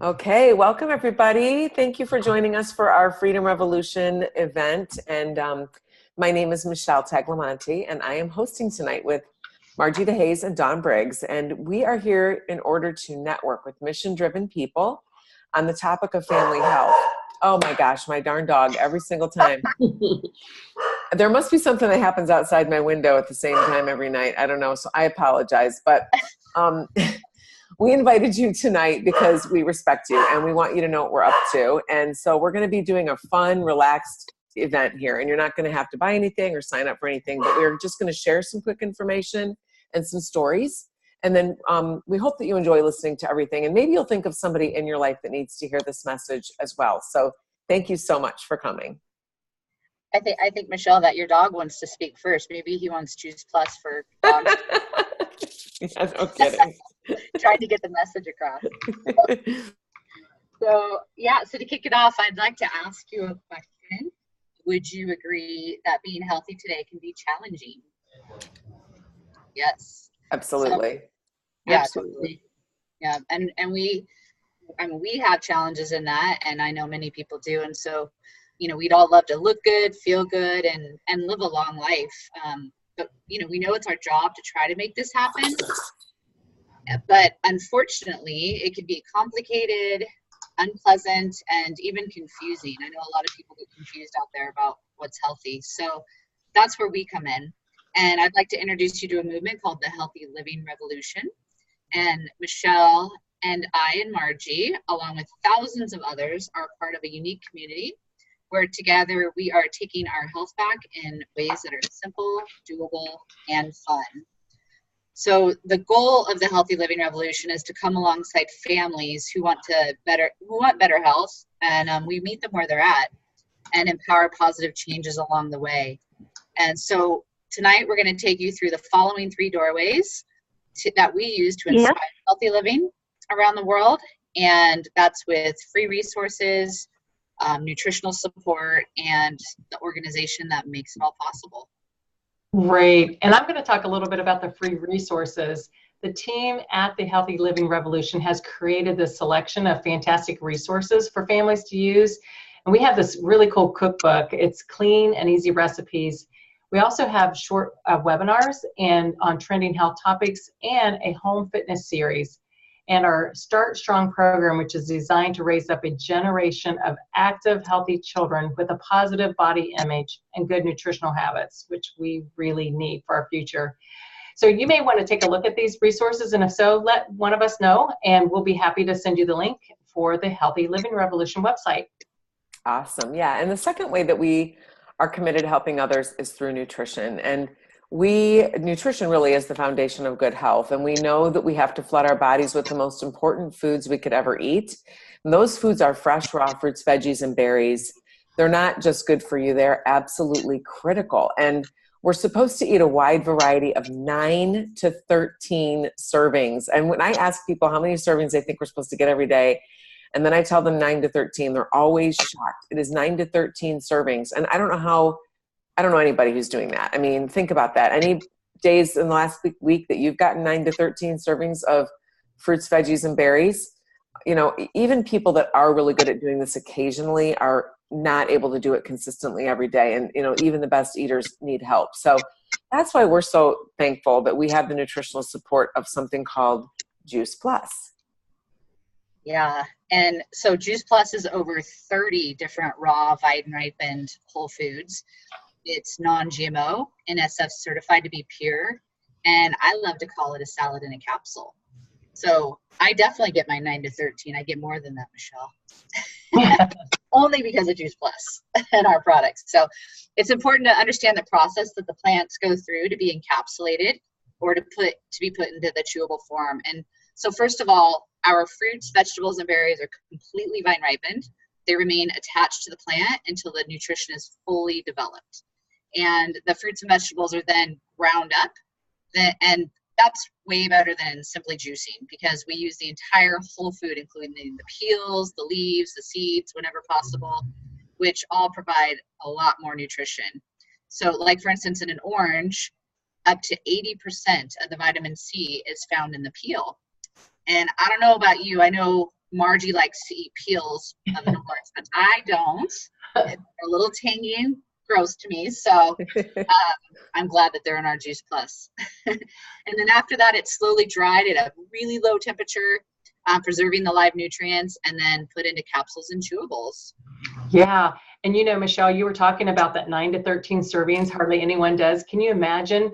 Okay, welcome everybody. Thank you for joining us for our Freedom Revolution event. And my name is Michelle Tagliamonte, and I am hosting tonight with Margie DeHaze and Don Briggs. And we are here in order to network with mission-driven people on the topic of family health. Oh my gosh, my darn dog, every single time. There must be something that happens outside my window at the same time every night. I don't know, so I apologize. But we invited you tonight because we respect you and we want you to know what we're up to. And so we're going to be doing a fun, relaxed event here. And you're not going to have to buy anything or sign up for anything, but we're just going to share some quick information and some stories. And then we hope that you enjoy listening to everything. And maybe you'll think of somebody in your life that needs to hear this message as well. So thank you so much for coming. I think Michelle, that your dog wants to speak first. Maybe he wants Juice Plus for dogs. Yeah, no kidding. Trying to get the message across. So to kick it off, I'd like to ask you a question. Would you agree that being healthy today can be challenging? Yes. Absolutely. Yeah, Absolutely. totally. Yeah, and we have challenges in that, and I know many people do, and so we'd all love to look good, feel good, and live a long life. But we know it's our job to try to make this happen. But unfortunately, it can be complicated, unpleasant, and even confusing. I know a lot of people get confused out there about what's healthy. So that's where we come in. And I'd like to introduce you to a movement called the Healthy Living Revolution. And Michelle and I and Margie, along with thousands of others, are part of a unique community where together we are taking our health back in ways that are simple, doable, and fun. So the goal of the Healthy Living Revolution is to come alongside families who want better health, and we meet them where they're at and empower positive changes along the way. And so tonight we're going to take you through the following 3 doorways that we use to inspire healthy living around the world, and that's with free resources, nutritional support, and the organization that makes it all possible. Great. And I'm going to talk a little bit about the free resources. The team at the Healthy Living Revolution has created this selection of fantastic resources for families to use. And we have this really cool cookbook. It's clean and easy recipes. We also have short webinars and on trending health topics and a home fitness series. And our Start Strong program, which is designed to raise up a generation of active, healthy children with a positive body image and good nutritional habits, which we really need for our future. So you may want to take a look at these resources, and if so, let one of us know, and we'll be happy to send you the link for the Healthy Living Revolution website. Awesome. Yeah. And the second way that we are committed to helping others is through nutrition. And nutrition really is the foundation of good health. And we know that we have to flood our bodies with the most important foods we could ever eat. And those foods are fresh, raw fruits, veggies, and berries. They're not just good for you. They're absolutely critical. And we're supposed to eat a wide variety of 9 to 13 servings. And when I ask people how many servings they think we're supposed to get every day, and then I tell them 9 to 13, they're always shocked. It is 9 to 13 servings. And I don't know anybody who's doing that. I mean, think about that. Any days in the last week that you've gotten 9 to 13 servings of fruits, veggies, and berries, even people that are really good at doing this occasionally are not able to do it consistently every day. And, even the best eaters need help. So that's why we're so thankful that we have the nutritional support of something called Juice Plus. Yeah. And so Juice Plus is over 30 different raw, vine-ripened whole foods. It's non-GMO, NSF certified to be pure, and I love to call it a salad in a capsule. So I definitely get my 9 to 13. I get more than that, Michelle. Only because of Juice Plus and our products. So it's important to understand the process that the plants go through to be encapsulated or to be put into the chewable form. And so first of all, our fruits, vegetables, and berries are completely vine ripened. They remain attached to the plant until the nutrition is fully developed. And the fruits and vegetables are then ground up, and that's way better than simply juicing because we use the entire whole food, including the peels, the leaves, the seeds, whenever possible, which all provide a lot more nutrition. So like, for instance, in an orange, up to 80% of the vitamin C is found in the peel. And I don't know about you, I know Margie likes to eat peels of an orange, but I don't. They're a little tangy and gross to me. So I'm glad that they're in our Juice Plus. And then after that, it's slowly dried at a really low temperature, preserving the live nutrients, and then put into capsules and chewables. Yeah. And Michelle, you were talking about that 9 to 13 servings, hardly anyone does. Can you imagine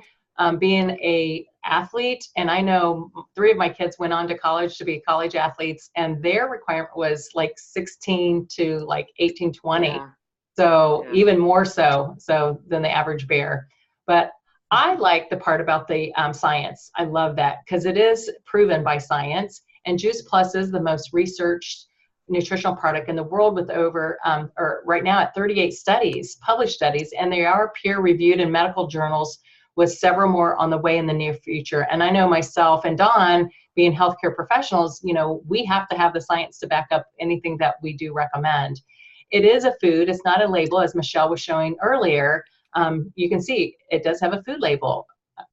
being a athlete? And I know 3 of my kids went on to college to be college athletes, and their requirement was like 16 to like 18, 20. Yeah. So even more so than the average bear. But I like the part about the science. I love that because it is proven by science. And Juice Plus is the most researched nutritional product in the world, with over, or right now at 38 studies, published studies, and they are peer reviewed in medical journals, with several more on the way in the near future. And I know myself and Dawn, being healthcare professionals, we have to have the science to back up anything that we do recommend. It is a food, it's not a label, as Michelle was showing earlier. You can see it does have a food label,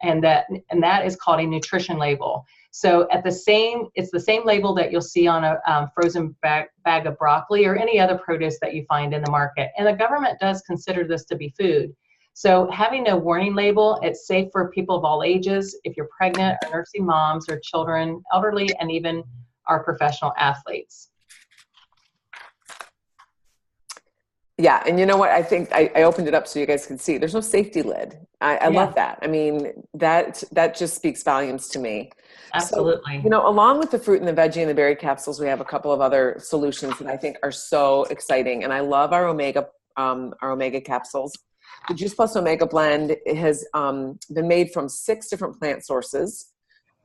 and that is called a nutrition label. So it's the same label that you'll see on a frozen bag of broccoli or any other produce that you find in the market. And the government does consider this to be food. So having a warning label, it's safe for people of all ages, if you're pregnant or nursing moms or children, elderly, and even our professional athletes. Yeah, and you know what? I think I opened it up so you guys can see. There's no safety lid. I love that. I mean, that just speaks volumes to me. Absolutely. So, along with the fruit and the veggie and the berry capsules, we have a couple of other solutions that I think are so exciting. And I love our omega capsules. The Juice Plus Omega Blend has been made from 6 different plant sources.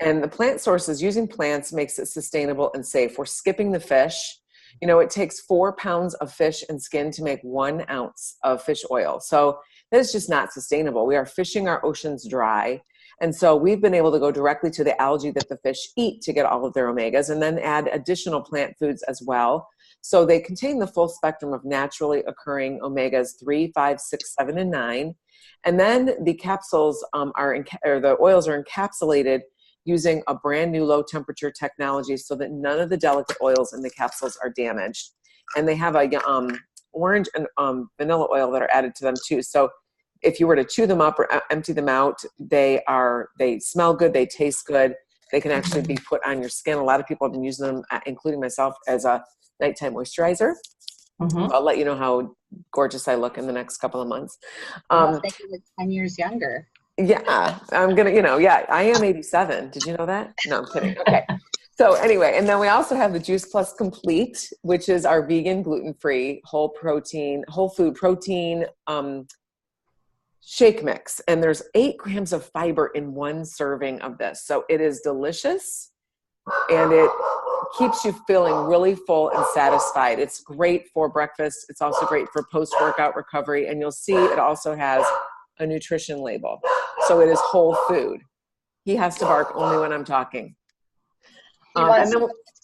And the plant sources, using plants, makes it sustainable and safe. We're skipping the fish. It takes 4 pounds of fish and skin to make 1 ounce of fish oil. So that is just not sustainable. We are fishing our oceans dry. And so we've been able to go directly to the algae that the fish eat to get all of their omegas, and then add additional plant foods as well. So they contain the full spectrum of naturally occurring omegas 3, 5, 6, 7, and 9. And then the capsules the oils are encapsulated using a brand new low temperature technology so that none of the delicate oils in the capsules are damaged. And they have a orange and vanilla oil that are added to them too. So if you were to chew them up or empty them out, they smell good, they taste good. They can actually be put on your skin. A lot of people have been using them, including myself, as a nighttime moisturizer. Mm-hmm. I'll let you know how gorgeous I look in the next couple of months. I think you look 10 years younger. Yeah, I'm going to, I am 87. Did you know that? No, I'm kidding. Okay. So anyway, and then we also have the Juice Plus Complete, which is our vegan, gluten-free, whole food protein shake mix. And there's 8 grams of fiber in 1 serving of this. So it is delicious, and it keeps you feeling really full and satisfied. It's great for breakfast. It's also great for post-workout recovery. And you'll see it also has a nutrition label. So it is whole food. He has to bark only when I'm talking. He wants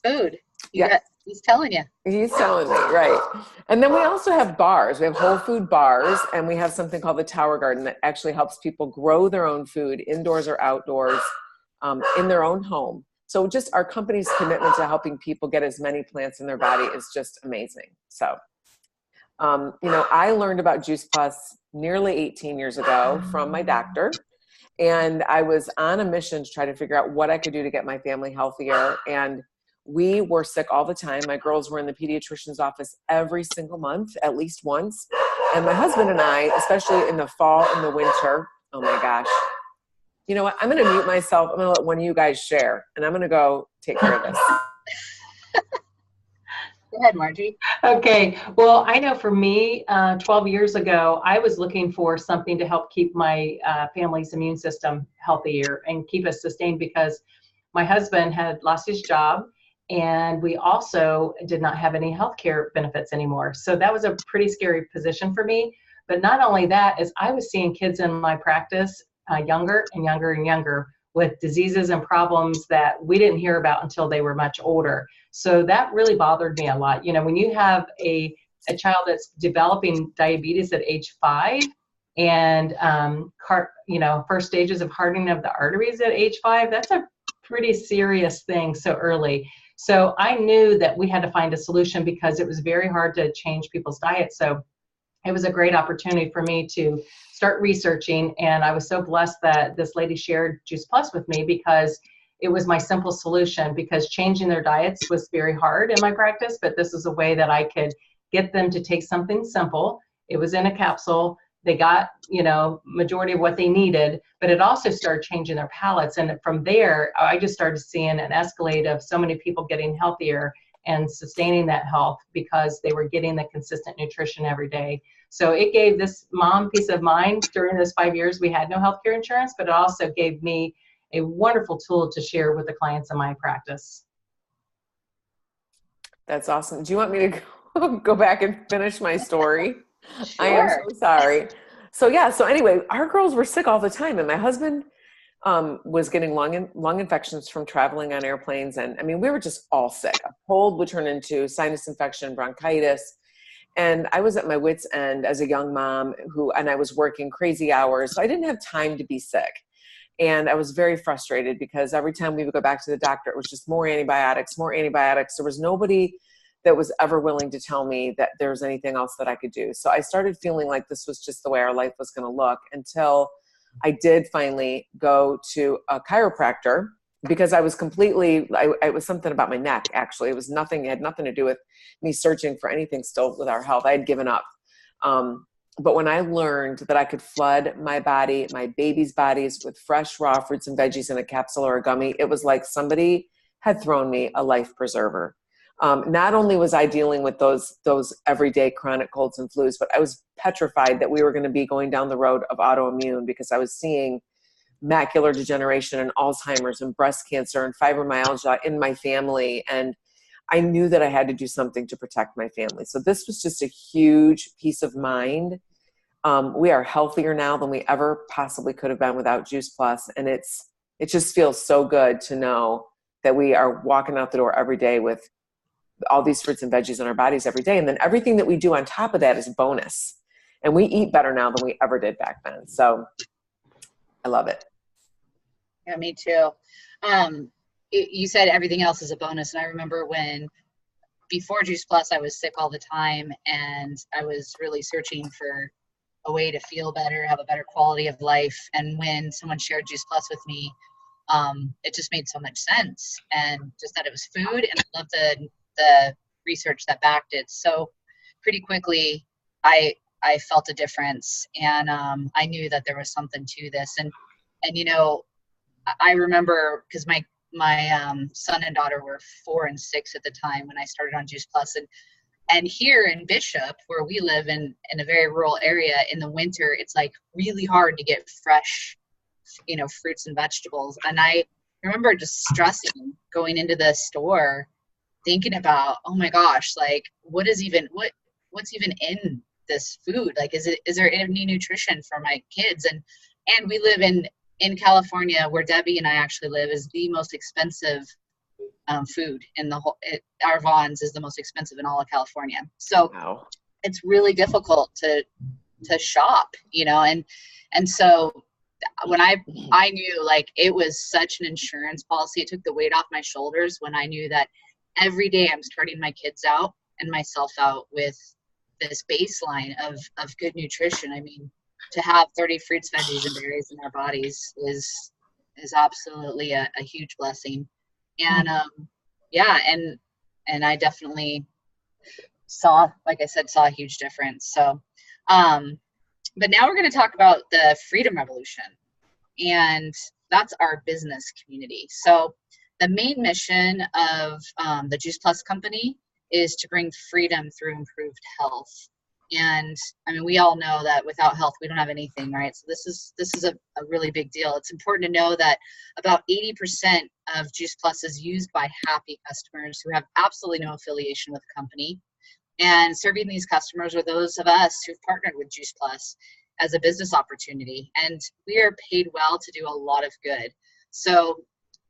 food. He's telling you. He's telling me, right. And then we also have bars. We have whole food bars, and we have something called the Tower Garden that actually helps people grow their own food indoors or outdoors in their own home. So just our company's commitment to helping people get as many plants in their body is just amazing. So, I learned about Juice Plus nearly 18 years ago from my doctor. And I was on a mission to try to figure out what I could do to get my family healthier. And we were sick all the time. My girls were in the pediatrician's office every single month, at least once. And my husband and I, especially in the fall and the winter, oh my gosh. You know what? I'm going to mute myself. I'm going to let one of you guys share, and I'm going to go take care of this. Go ahead, Margie. Okay. Well, I know for me, 12 years ago, I was looking for something to help keep my family's immune system healthier and keep us sustained, because my husband had lost his job, and we also did not have any health care benefits anymore. So that was a pretty scary position for me. But not only that, is I was seeing kids in my practice younger and younger and younger with diseases and problems that we didn't hear about until they were much older. So that really bothered me a lot. When you have a child that's developing diabetes at age 5 and, first stages of hardening of the arteries at age 5, that's a pretty serious thing so early. So I knew that we had to find a solution because it was very hard to change people's diets. So it was a great opportunity for me to start researching. And I was so blessed that this lady shared Juice Plus with me because it was my simple solution, because changing their diets was very hard in my practice, but this is a way that I could get them to take something simple. It was in a capsule. They got, majority of what they needed, but it also started changing their palates. And from there, I just started seeing an escalate of so many people getting healthier and sustaining that health because they were getting the consistent nutrition every day. So it gave this mom peace of mind. During those 5 years, we had no healthcare insurance, but it also gave me a wonderful tool to share with the clients in my practice. That's awesome. Do you want me to go back and finish my story? Sure. I am so sorry. So anyway, our girls were sick all the time, and my husband was getting lung infections from traveling on airplanes. And I mean, we were just all sick. A cold would turn into sinus infection, bronchitis. And I was at my wit's end as a young mom and I was working crazy hours. So I didn't have time to be sick. And I was very frustrated because every time we would go back to the doctor, it was just more antibiotics, more antibiotics. There was nobody that was ever willing to tell me that there was anything else that I could do. So I started feeling like this was just the way our life was going to look until I did finally go to a chiropractor because I was it was something about my neck, actually. It had nothing to do with me searching for anything still with our health. I had given up. But when I learned that I could flood my body, my baby's bodies with fresh, raw fruits and veggies in a capsule or a gummy, it was like somebody had thrown me a life preserver. Not only was I dealing with those everyday chronic colds and flus, but I was petrified that we were going to be going down the road of autoimmune because I was seeing macular degeneration and Alzheimer's and breast cancer and fibromyalgia in my family. And I knew that I had to do something to protect my family. So this was just a huge peace of mind. We are healthier now than we ever possibly could have been without Juice Plus. And it just feels so good to know that we are walking out the door every day with all these fruits and veggies in our bodies every day. And then everything that we do on top of that is bonus. And we eat better now than we ever did back then. So I love it. Yeah, me too. You said everything else is a bonus. And I remember before Juice Plus, I was sick all the time and I was really searching for a way to feel better, have a better quality of life. And when someone shared Juice Plus with me, it just made so much sense. And just that it was food, and I loved the research that backed it. So pretty quickly, I felt a difference, and I knew that there was something to this. And I remember because my son and daughter were 4 and 6 at the time when I started on Juice Plus, and here in Bishop, where we live in a very rural area, in the winter, it's like really hard to get fresh, fruits and vegetables. And I remember just stressing going into the store, thinking about, oh my gosh, like what's even in this food? Like, is there any nutrition for my kids? And we live in California, where Debbie and I actually live, is the most expensive food in the whole. Our Vons is the most expensive in all of California. So Wow. It's really difficult to shop, and so when I knew, like, it was such an insurance policy, it took the weight off my shoulders when I knew that every day I'm starting my kids out and myself out with this baseline of good nutrition. I mean, to have 30 fruits, veggies, and berries in our bodies is absolutely a huge blessing. And and I definitely saw a huge difference. So, but now we're going to talk about the Freedom Revolution, and that's our business community. So the main mission of the Juice Plus company is to bring freedom through improved health. And I mean, we all know that without health, we don't have anything, right? So this is a really big deal. It's important to know that about 80% of Juice Plus is used by happy customers who have absolutely no affiliation with the company. And serving these customers are those of us who've partnered with Juice Plus as a business opportunity. And we are paid well to do a lot of good. So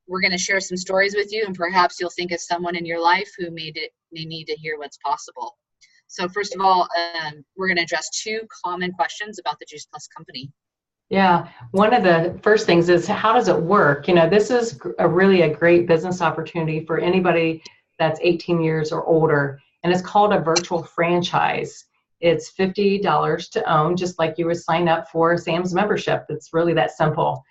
we're going to share some stories with you, and perhaps you'll think of someone in your life who may need to hear what's possible. So first of all, we're going to address 2 common questions about the Juice Plus company. Yeah, one of the first things is, how does it work? This is really a great business opportunity for anybody that's 18 years or older. And it's called a virtual franchise. It's $50 to own, just like you would sign up for Sam's membership. It's really that simple.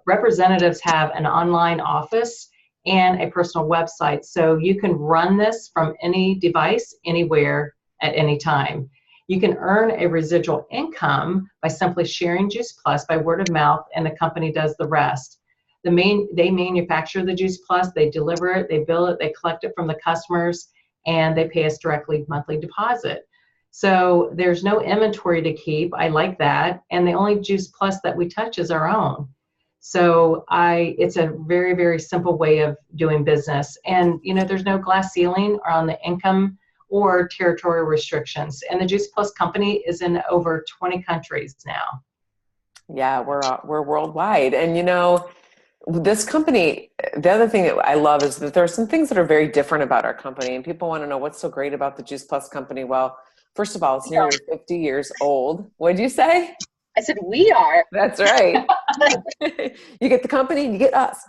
Representatives have an online office and a personal website, so you can run this from any device, anywhere, at any time. You can earn a residual income by simply sharing Juice Plus by word of mouth, and the company does the rest. They manufacture the Juice Plus, they deliver it, they bill it, they collect it from the customers, and they pay us directly monthly deposit. So there's no inventory to keep. I like that. And the only Juice Plus that we touch is our own. So it's a very, very simple way of doing business. And, there's no glass ceiling on the income or territory restrictions. And the Juice Plus company is in over 20 countries now. Yeah, we're worldwide. And, this company, the other thing that I love is that there are some things that are very different about our company. And people want to know what's so great about the Juice Plus company. Well, first of all, it's nearly 50 years old. What did you say? I said, we are. That's right. You get the company and you get us.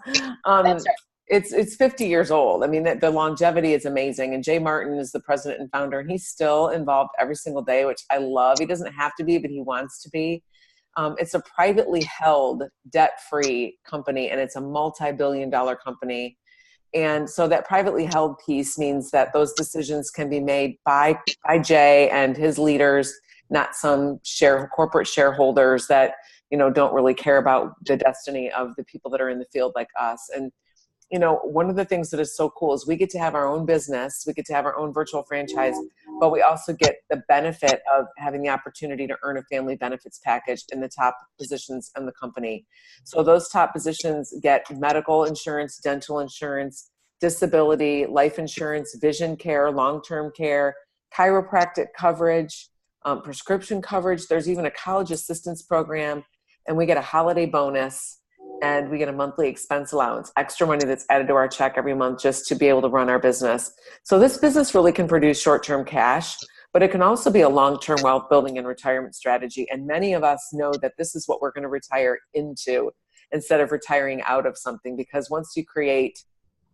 That's right. It's 50 years old. I mean, the longevity is amazing. And Jay Martin is the president and founder, and he's still involved every single day, which I love. He doesn't have to be, but he wants to be. It's a privately held, debt-free company, and it's a multi-billion-dollar company. And so that privately held piece means that those decisions can be made by Jay and his leaders, not some corporate shareholders that, don't really care about the destiny of the people that are in the field like us. And, one of the things that is so cool is we get to have our own business, we get to have our own virtual franchise, but we also get the benefit of having the opportunity to earn a family benefits package in the top positions in the company. So those top positions get medical insurance, dental insurance, disability, life insurance, vision care, long-term care, chiropractic coverage, prescription coverage. There's even a college assistance program, and we get a holiday bonus, and we get a monthly expense allowance, extra money that's added to our check every month just to be able to run our business. So this business really can produce short-term cash, but it can also be a long-term wealth building and retirement strategy. And many of us know that this is what we're going to retire into instead of retiring out of something, because once you create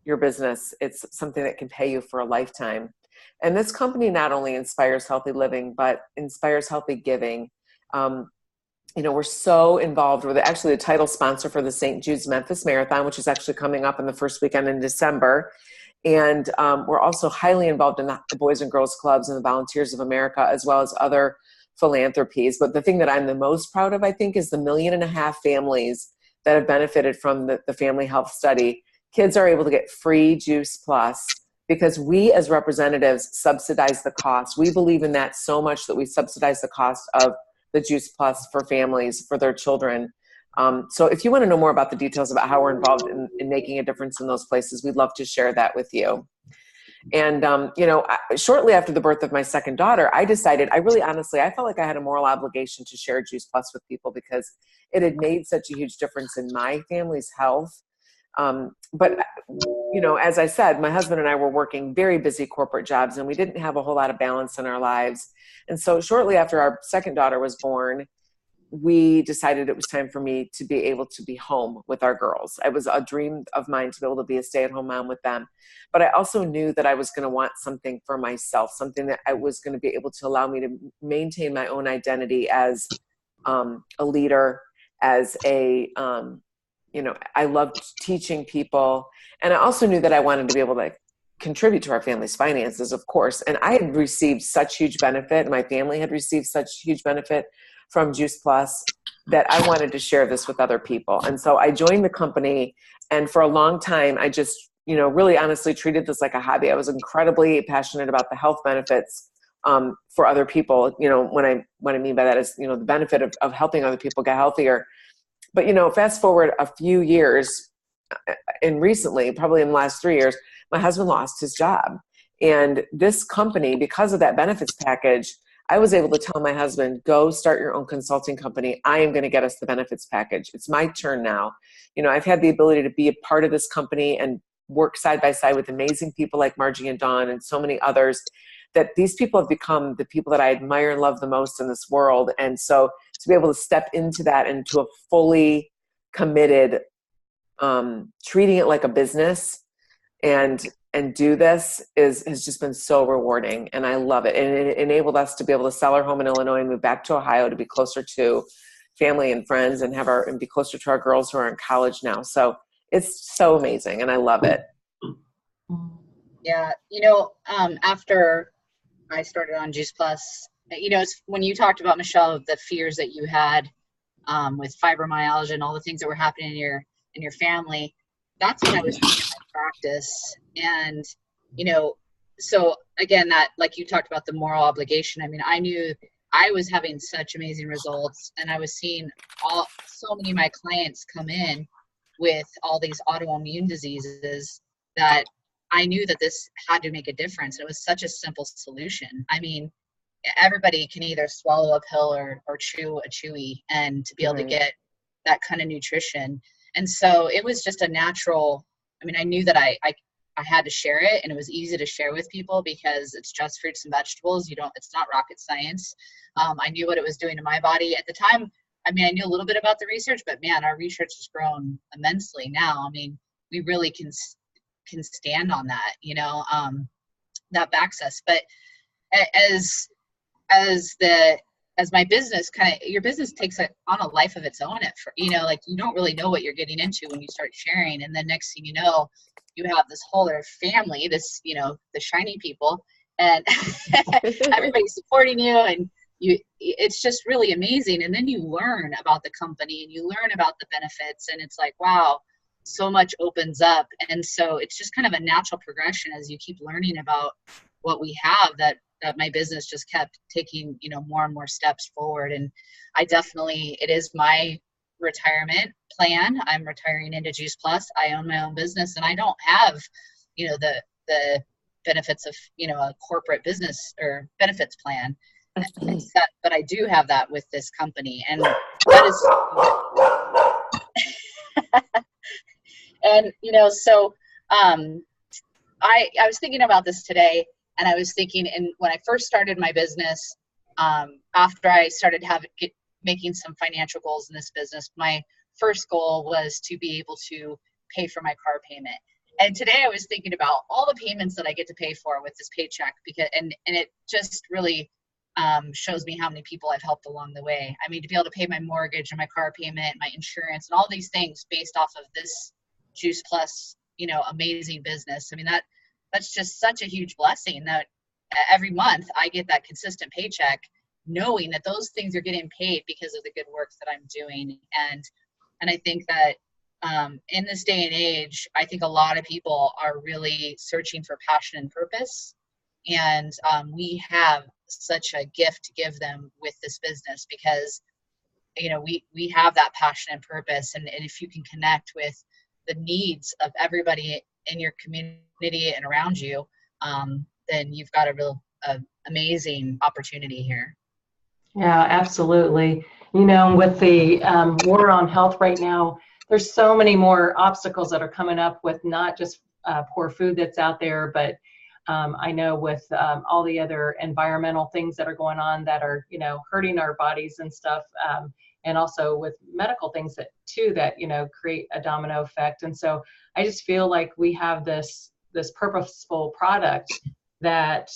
your business, it's something that can pay you for a lifetime. And this company not only inspires healthy living, but inspires healthy giving. We're so involved. We're actually the title sponsor for the St. Jude's Memphis Marathon, which is actually coming up in the first weekend in December. And we're also highly involved in the Boys and Girls Clubs and the Volunteers of America, as well as other philanthropies. But the thing that I'm the most proud of, I think, is the 1.5 million families that have benefited from the Family Health Study. Kids are able to get free Juice Plus because we as representatives subsidize the cost. We believe in that so much that we subsidize the cost of the Juice Plus for families, for their children. So if you want to know more about the details about how we're involved in making a difference in those places, we'd love to share that with you. And, shortly after the birth of my second daughter, I decided, I felt like I had a moral obligation to share Juice Plus with people because it had made such a huge difference in my family's health. But as I said, my husband and I were working very busy corporate jobs, and we didn't have a whole lot of balance in our lives. And so shortly after our second daughter was born, we decided it was time for me to be able to be home with our girls. It was a dream of mine to be able to be a stay-at-home mom with them. But I also knew that I was going to want something for myself, something that I was going to be able to allow me to maintain my own identity as a leader, as a I loved teaching people. And I also knew that I wanted to be able to contribute to our family's finances, of course. And I had received such huge benefit, and my family had received such huge benefit from Juice Plus that I wanted to share this with other people. And so I joined the company, and for a long time, I just, really honestly treated this like a hobby. I was incredibly passionate about the health benefits for other people. What I mean by that is, the benefit of helping other people get healthier. But, fast forward a few years, and recently, probably in the last 3 years, my husband lost his job. And this company, because of that benefits package, I was able to tell my husband, go start your own consulting company. I am going to get us the benefits package. It's my turn now. I've had the ability to be a part of this company and work side by side with amazing people like Margie and Dawn and so many others, that these people have become the people that I admire and love the most in this world. And so to be able to step into that, into a fully committed, treating it like a business and and do this has just been so rewarding, and I love it. And it enabled us to be able to sell our home in Illinois and move back to Ohio to be closer to family and friends and be closer to our girls who are in college now. So it's so amazing, and I love it. Yeah, after I started on Juice Plus, it's when you talked about, Michelle, the fears that you had with fibromyalgia and all the things that were happening in your family. That's when I was doing my practice. And, so again, that, like you talked about the moral obligation. I mean, I knew I was having such amazing results, and I was seeing so many of my clients come in with all these autoimmune diseases that I knew that this had to make a difference. It was such a simple solution. I mean, everybody can either swallow a pill or chew a chewy, and to be able to get that kind of nutrition. And so it was just a natural, I mean, I knew that I had to share it, and it was easy to share with people because it's just fruits and vegetables. It's not rocket science. I knew what it was doing to my body at the time. I mean, I knew a little bit about the research, but man, our research has grown immensely now. I mean, we really can stand on that, that backs us. But as my business your business takes on a life of its own like you don't really know what you're getting into when you start sharing. And then next thing you know, you have this whole other family, the shiny people, and everybody's supporting you, and it's just really amazing. And then you learn about the company and you learn about the benefits, and it's like, wow, so much opens up. And so it's just kind of a natural progression as you keep learning about what we have, that my business just kept taking, more and more steps forward. And it is my retirement plan. I'm retiring into Juice Plus. I own my own business, and I don't have, the benefits of, a corporate business or benefits plan. But I do have that with this company. And that is, and, so I was thinking about this today, and I was thinking, and when I first started my business, after I started making some financial goals in this business, my first goal was to be able to pay for my car payment. And today I was thinking about all the payments that I get to pay for with this paycheck, and it just really shows me how many people I've helped along the way. I mean, to be able to pay my mortgage and my car payment, my insurance, and all these things based off of this Juice Plus, amazing business. I mean, that's just such a huge blessing that every month I get that consistent paycheck, knowing that those things are getting paid because of the good work that I'm doing. And I think that in this day and age, I think a lot of people are really searching for passion and purpose. And we have such a gift to give them with this business because, we have that passion and purpose. And if you can connect with the needs of everybody in your community and around you, then you've got a real amazing opportunity here. Yeah, absolutely. With the war on health right now, there's so many more obstacles that are coming up with not just poor food that's out there, but I know with all the other environmental things that are going on that are, hurting our bodies and stuff, and also with medical things that create a domino effect. And so I just feel like we have this purposeful product that,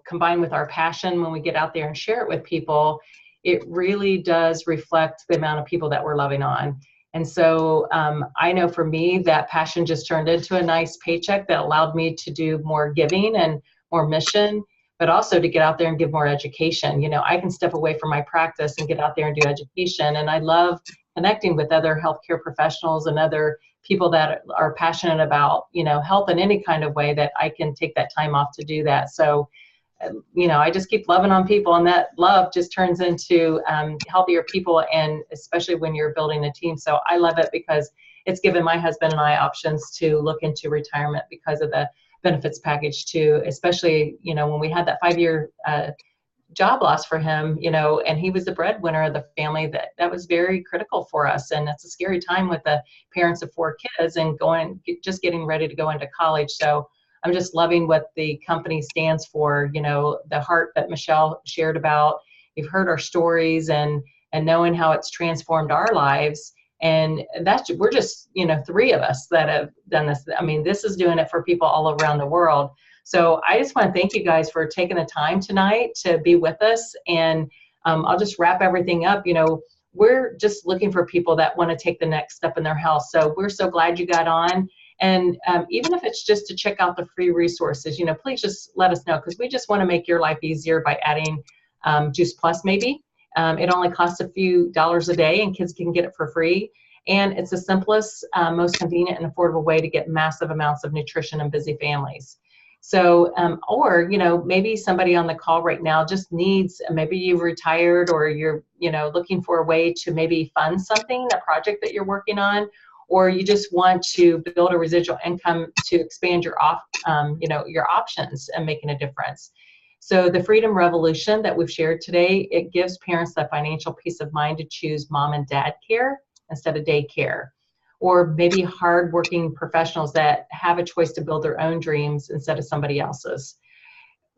combined with our passion, when we get out there and share it with people, it really does reflect the amount of people that we're loving on. And so I know for me, that passion just turned into a nice paycheck that allowed me to do more giving and more mission, but also to get out there and give more education. I can step away from my practice and get out there and do education. And I love connecting with other healthcare professionals and other people that are passionate about, health in any kind of way that I can take that time off to do that. So, I just keep loving on people, and that love just turns into healthier people, and especially when you're building a team. So I love it because it's given my husband and I options to look into retirement because of the benefits package too, especially, when we had that 5-year job loss for him, and he was the breadwinner of the family, that was very critical for us. And it's a scary time with the parents of 4 kids and just getting ready to go into college. So I'm just loving what the company stands for, the heart that Michelle shared about. You've heard our stories and knowing how it's transformed our lives. And we're just, 3 of us that have done this. I mean, this is doing it for people all around the world. So I just want to thank you guys for taking the time tonight to be with us. And I'll just wrap everything up. We're just looking for people that want to take the next step in their health. So we're so glad you got on. And even if it's just to check out the free resources, please just let us know, because we just want to make your life easier by adding Juice Plus maybe. It only costs a few dollars a day, and kids can get it for free. And it's the simplest, most convenient and affordable way to get massive amounts of nutrition in busy families. So, or, maybe somebody on the call right now just needs, maybe you've retired, or you're, looking for a way to maybe fund something, a project that you're working on, or you just want to build a residual income to expand your options and making a difference. So the Freedom Revolution that we've shared today, it gives parents the financial peace of mind to choose mom and dad care instead of daycare, or maybe hardworking professionals that have a choice to build their own dreams instead of somebody else's.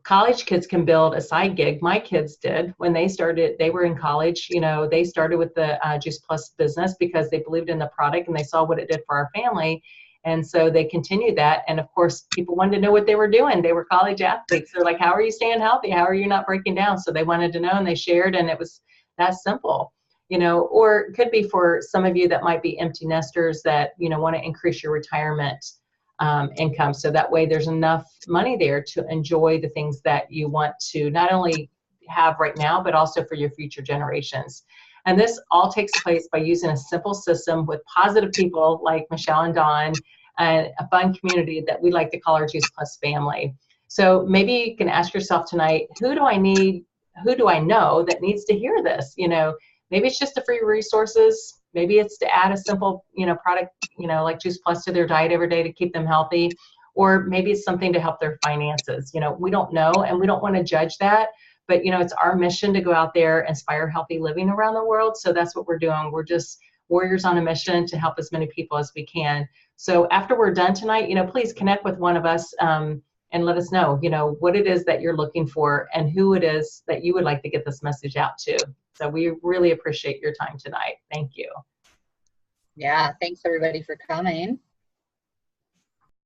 College kids can build a side gig. My kids did when they started. They were in college. They started with the Juice Plus business because they believed in the product and they saw what it did for our family. And so they continued that. And of course, people wanted to know what they were doing. They were college athletes. They're like, how are you staying healthy? How are you not breaking down? So they wanted to know, and they shared, and it was that simple. Or it could be for some of you that might be empty nesters that, want to increase your retirement income. So that way there's enough money there to enjoy the things that you want to not only have right now, but also for your future generations. And this all takes place by using a simple system with positive people like Michelle and Dawn, and a fun community that we like to call our Juice Plus family. So maybe you can ask yourself tonight, who do I know that needs to hear this? Maybe it's just the free resources. Maybe it's to add a simple, product, like Juice Plus to their diet every day to keep them healthy. Or maybe it's something to help their finances. We don't know, and we don't want to judge that. But, it's our mission to go out there, inspire healthy living around the world. So that's what we're doing. We're just warriors on a mission to help as many people as we can. So after we're done tonight, please connect with one of us and let us know, what it is that you're looking for and who it is that you would like to get this message out to. So we really appreciate your time tonight. Thank you. Yeah, thanks everybody for coming.